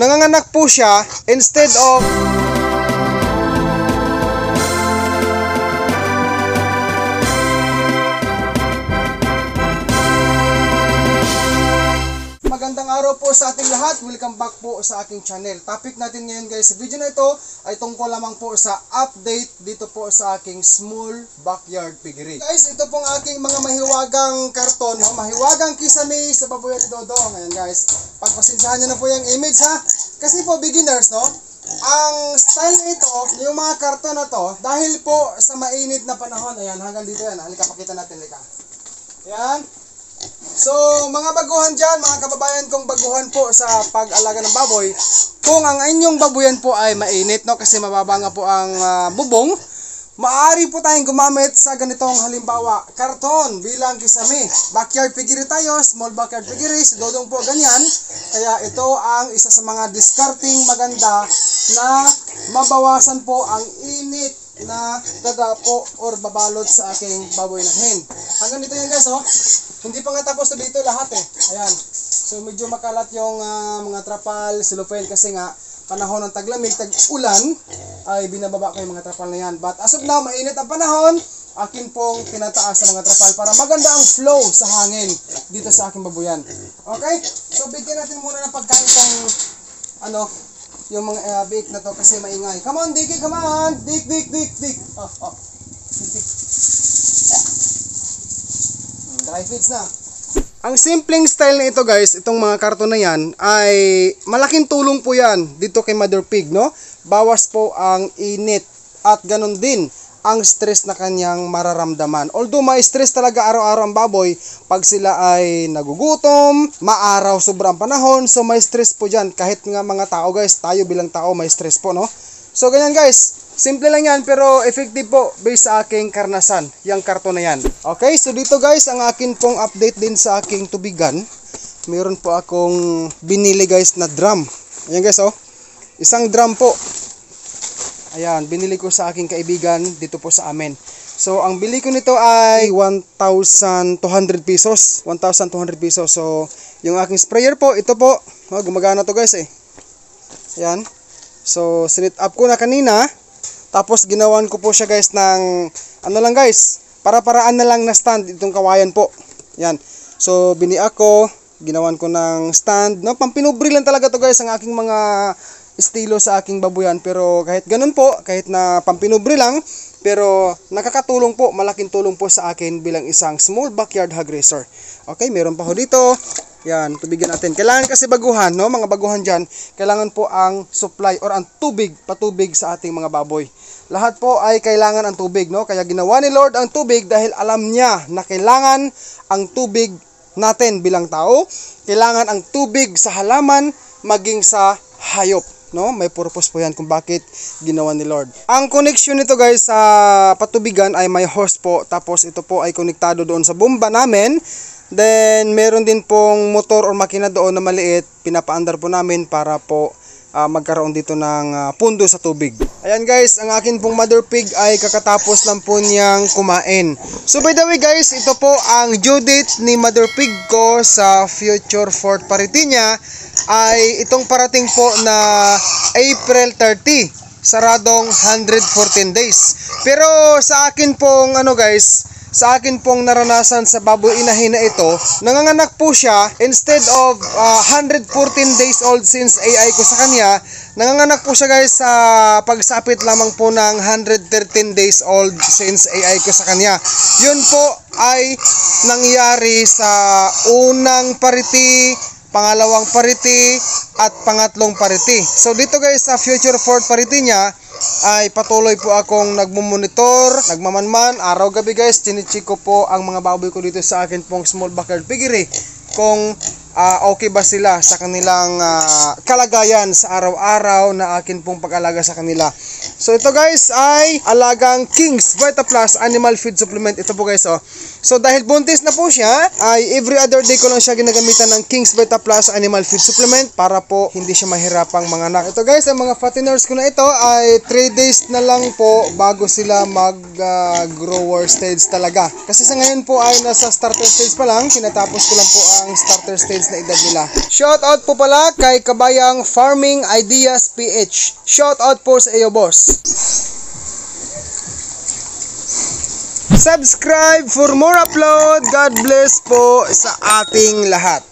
nanganganak po siya instead of magandang araw po sa ating lahat. Welcome back po sa aking channel. Topic natin ngayon guys sa video na ito ay tungkol lamang po sa update dito po sa aking small backyard piggery. Guys, ito pong aking mga mahiwagang karton, mahiwagang kisame sa baboy at dodong. Ayan guys, pagpasensyahan nyo na po yung image ha. Kasi po beginners no, ang style na ito, yung mga karton na to, dahil po sa mainit na panahon, ayan hanggang dito yan. Halika, pakita natin, halika. Ayan. So, mga baguhan dyan, mga kababayan kong baguhan po sa pag-alaga ng baboy, kung ang inyong baboyan po ay mainit, no, kasi mababa nga po ang bubong, maaari po tayong gumamit sa ganitong halimbawa, karton bilang kisame. Backyard piggery tayo, small backyard piggery, si Dodong po ganyan. Kaya ito ang isa sa mga discarding maganda na mabawasan po ang init na dadapo or babalot sa aking baboy na hen. Hanggang dito yan guys, oh. Hindi pa nga tapos na dito lahat eh. Ayan. So medyo makalat yung mga trapal, cellophane kasi nga panahon ng taglamig, tag-ulan ay binababa ko yung mga trapal na yan. But as of now, mainit ang panahon, akin pong tinataas sa mga trapal para maganda ang flow sa hangin dito sa aking babuyan. Okay? So bigyan natin muna ng pagkain tong yung mga biik na to kasi maingay. Come on, Dicky, come on! Dick. Dick. Dick. Dry feeds na. Ang simpleng style na ito guys, itong mga karton na yan, ay malaking tulong po yan dito kay Mother Pig, no? Bawas po ang init at ganun din ang stress na kanyang mararamdaman. Although may stress talaga araw-araw ang baboy pag sila ay nagugutom, maaraw sobrang panahon, so may stress po dyan. Kahit nga mga tao guys, tayo bilang tao may stress po, no? So ganyan guys, simple lang yan pero effective po based sa aking karanasan, yung karton na yan. Okay, so dito guys, ang akin pong update din sa aking tubigan. Meron po akong binili guys na drum. Ayan guys, oh. Isang drum po. Ayan, binili ko sa aking kaibigan dito po sa amin. So, ang bili ko nito ay 1,200 pesos. 1,200 pesos. So, yung aking sprayer po, ito po. Oh, gumagana to guys eh. Ayan. So, sinit up ko na kanina. Tapos, ginawan ko po siya guys ng, lang guys, para-paraan na lang na stand. Itong kawayan po. Ayan. So, bini ako. Ginawan ko ng stand. No, pampinubri lang talaga to guys ang aking mga estilo sa aking babuyan, pero kahit ganun po, kahit na pampinubri lang, pero nakakatulong po, malaking tulong po sa akin bilang isang small backyard hog raiser. Okay, meron pa ho dito. Yan, tubigan natin. Kailangan kasi baguhan, no? Mga baguhan dyan, kailangan po ang supply or ang tubig, patubig sa ating mga baboy. Lahat po ay kailangan ang tubig, no? Kaya ginawa ni Lord ang tubig dahil alam niya na kailangan ang tubig natin bilang tao. Kailangan ang tubig sa halaman, maging sa hayop. No, may purpose po yan kung bakit ginawa ni Lord. Ang connection nito guys sa patubigan ay may hose po. Tapos ito po ay konektado doon sa bomba namin. Then meron din pong motor or makina doon na maliit. Pinapaandar po namin para po magkaroon dito ng pundo sa tubig. Ayan guys, ang akin pong Mother Pig ay kakatapos lang po niyang kumain. So by the way guys, ito po ang due date ni Mother Pig ko sa future fourth parity niya ay itong parating po na April 30, saradong 114 days. Pero sa akin pong guys, sa akin pong naranasan sa baboy inahin na ito, nanganganak po siya instead of 114 days old since AI ko sa kanya, nanganganak po siya guys sa pagsapit lamang po ng 113 days old since AI ko sa kanya. Yun po ay nangyari sa unang parity, pangalawang parity at pangatlong parity. So dito guys sa future fourth parity niya ay patuloy po akong nagmumonitor, nagmamanman, araw-gabi guys, chinicheck ko po ang mga baboy ko dito sa akin pong small backyard piggery kung okay ba sila sa kanilang kalagayan sa araw-araw na akin pong pag-alaga sa kanila. So ito guys ay alagang King's Vita Plus Animal Feed Supplement. Ito po guys, oh. So dahil buntis na po siya, ay every other day ko lang siya ginagamitan ng King's Vita Plus Animal Feed Supplement para po hindi siya mahirapang manganak. Ito guys, ang mga fatteners ko na ito ay 3 days na lang po bago sila mag-grower stage talaga. Kasi sa ngayon po ay nasa starter stage pa lang, tinatapos ko lang po ang starter stage na edad nila. Shout out po pala kay Kabayang Farming Ideas PH. Shout out po sa iyo, boss. Subscribe for more upload. God bless po sa ating lahat.